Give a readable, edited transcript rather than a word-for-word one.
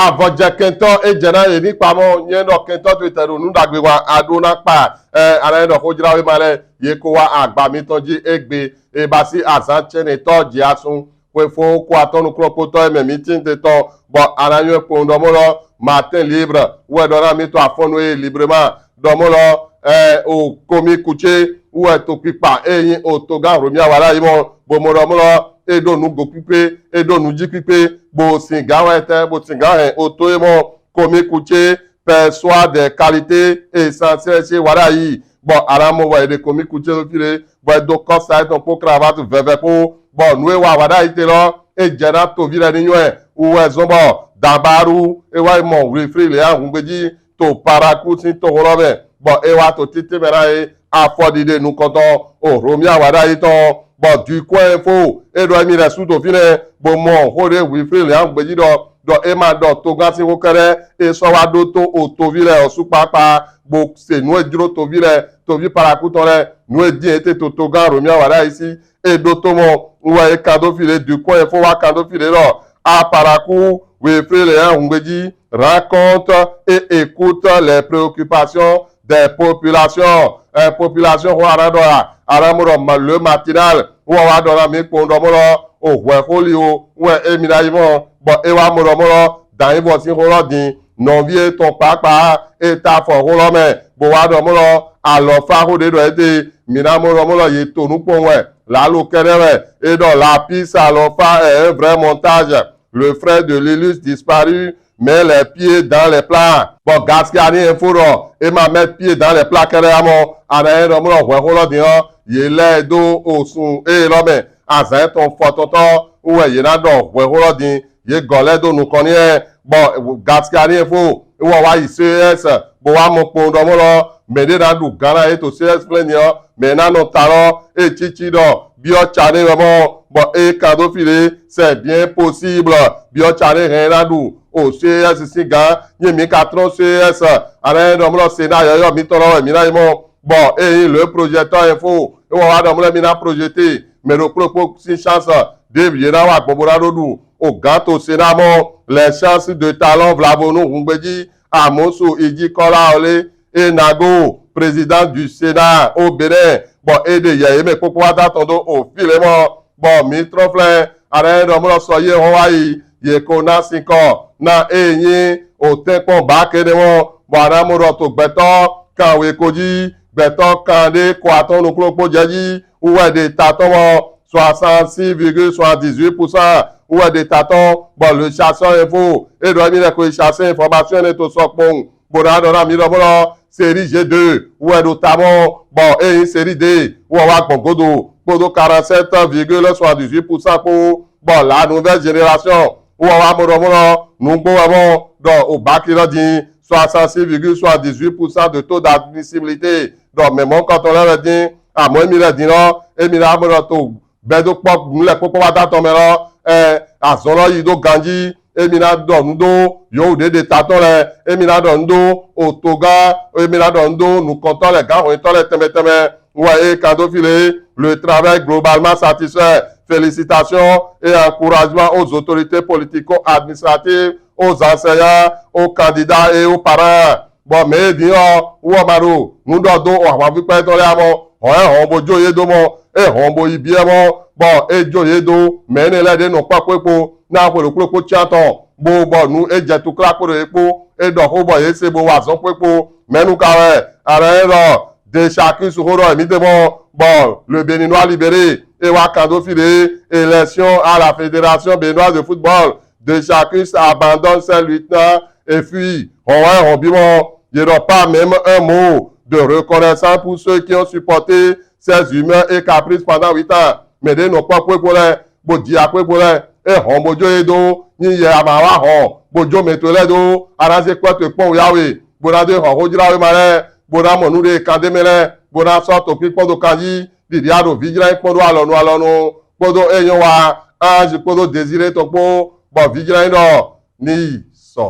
avɔdze kɛntɔ edzena yɛ nikpamɔ nye nɔ kɛntɔ to ite ɖo nuɖagbe wa aɖo na kpa ana nɔ ko dzra wo ma lɛ ye ko wa agbamitɔ dzi egbe ebasi azãtsenetɔ dziasun wefo ko atɔnu klɔkotɔ eme mitintetɔ bɔn ana nyɔ kpo dɔmɔlɔ matin libre wɛ dɔna mitɔ afɔnu ye librement dɔmɔlɔ o komi kutse wɛ to kpikpa eyin o to gã romia wala yi mɔ bomɔdɔmɔlɔ eɖo nugo kpikpe eɖo nudzi kpikpe bo singa wɛ tɛ bo singa hɛ o to ye mɔ komi kutse perçoit des qualités essentielles chez wala yi bɔn aramo wɛ de komi kutse fi de bɔn do kɔsa etɔ kpo cravate vɛvɛ kpo bɔn nue wa wala yi te lɔ edzena tovi ɖe ni nyɔɛ wɛ zɔbɔ dabaru ewa mɔ wifri le ahungbedzi to paraku si to wɔlɔ mɛ bɔn ewa to tete mɛ na ye afɔɖiɖe nukɔtɔ o romia wala yi tɔ bɔn du kɔɛ fo eɖɔ emi ɖe suto fi nɛ bomɔ ho de wifri le ahungbedzi dɔ ema dɔ to gã si wo ke ɖe esɔ wa ɖo to o tovi le ɔsukpakpa bo se nu edzro tovi le tovi parakutɔ le nu edi ete to gã romia wala yi si eɖo to mɔ wɔ ekado fi de du kɔɛ fo wa kado fi de lɔ aparaku wifri le ahungbedzi raconte et écoute les préoccupations des populations population ho ara dɔ ya aramorɔ le matinal wɔ wa dɔ la mi kpo dɔmɔlɔ o hɔɛ xoli o wɔ emi la yi mɔ bɔn ewa mɔdɔmɔlɔ danyi bɔ si xɔlɔ din nɔvie tɔ kpakpa eta fɔ xɔlɔ mɛ bo wa dɔmɔlɔ alɔfa ho de dɔ ete mina mɔdɔmɔlɔ ye to nukpɔ wɛ lalo kɛnɛ wɛ edɔ la piste alɔfa est un vrai montage le frère de l'illustre disparu met les pieds dans les plats. Bon, gaskiya ni info dɔ e ma mettre pied dans les plats kɛrɛ ya mɔ ana ye dɔ mɔ hɔɛ xɔlɔ din yɔ ye lɛ do o sun eye lɔ mɛ azã tɔn fɔtɔtɔ wɛ yena dɔ hɔɛ xɔlɔ din ye gɔlɛ do nukɔni yɛ bɔn gaskiya ni info wɔ wa yi cs bo wa mɔ kpo dɔ mɔ lɔ mɛ de na du gana ye to cs filɛ nin yɔ mɛ na nɔ ta lɔ e tsitsi dɔ biɔ tsa ne yɔ mɔ bɔn e kado fi de c'est bien possible biɔ tsa ne hɛn na du o cs si gan nye mi ka trɔ cs ana ye dɔ mɔ lɔ sena yɔyɔ mi tɔlɔ wɛ mi na yi mɔ bɔn e le projecteur info e wɔ wa dɔ mɔ lɔ mi na projeté mɛ do kplokpo si chance de yena wa gbɔbɔ na do du o gan to sena mɔ les chances de talent vlavonu hungbedzi amoso idzi kɔla ole enago président du sénat au Bénin bon e de yɛ eme kpokpo wa ta tɔn do o fi le mɔ bon mi trɔ filɛ ana ye dɔ mɔ lɔ sɔ ye hɔn wa yi ye ko na si kɔ na eyi o tɛ kpɔn ba ke de mɔ bon ana mo dɔ to gbɛtɔ kan we ko dzi gbɛtɔ kan de ko atɔ nukulokpo dze dzi wɛ de tatɔ mɔ 66,78% wɛ de tatɔ bon le chasseur info e dɔ mi lɛ ko chasseur information ne to sɔ kpɔn bona dɔ na mi dɔ mɔ série G2 wɛ do tamɔ bon eyi série D wɔ wa gbɔn godo kpodo 47,78% kpo bon la nouvelle génération wɔ wa mɔdɔmɔdɔ nugbo wɛ mɔ dɔ o baki lɔ di 66,78% de taux d'admissibilité dɔ mɛ mɔ kɔtɔ lɛ di amɔ emi lɛ di lɔ emi lɛ amɔ lɛ to bɛɛ do kpɔ nulɛ kpokpo wa ta tɔ mɛ lɔ azɔlɔ yi do ganji emi na dɔ nudo yewo de tatɔ lɛ emi na dɔ nudo otoga emi na dɔ nudo nukɔtɔ lɛ gahɔnitɔ lɛ tɛmɛtɛmɛ wɔ e kado file le travail globalement satisfait félicitations et encouragement aux autorités politico-administratives aux enseignants aux candidats et aux parents bon mɛ edi yɔ wɔ ma do nudɔ do ɔhɔn fikpɛ tɔ lɛ amɔ ɔyɛ hɔn bo dzo ye do mɔ e hɔn bo yi biɛ mɔ bon e dzo ye do mɛ ne lɛ de no kpakpekpo na kpolokpolokpo tiãtɔ bo bɔ nu edze tu kla kpo de ekpo edɔ ko bɔ ye se bo wa zɔn kpekpo mɛnu ka wɛ ara ye lɔ de chacun sur ro mi de bon bon le béninois libéré et wa kando fi de élection à la fédération béninoise de football de chacun abandonne ses lieutenants et fuit on bimo il n'y aura pas même un mot de reconnaissance pour ceux qui ont supporté ces humeurs et caprices pendant 8 ans mais de no pas pour les bo di akwe pour les e hon bojo edo ni ye amawa hon bojo metole do arase kwote pon yawe bonade hon hojira we mare bona monu de kademele bona so to pipo do kanji didi ado vigila ipodo alonu podo eyan wa anji podo désiré to po bo vigila ndo ni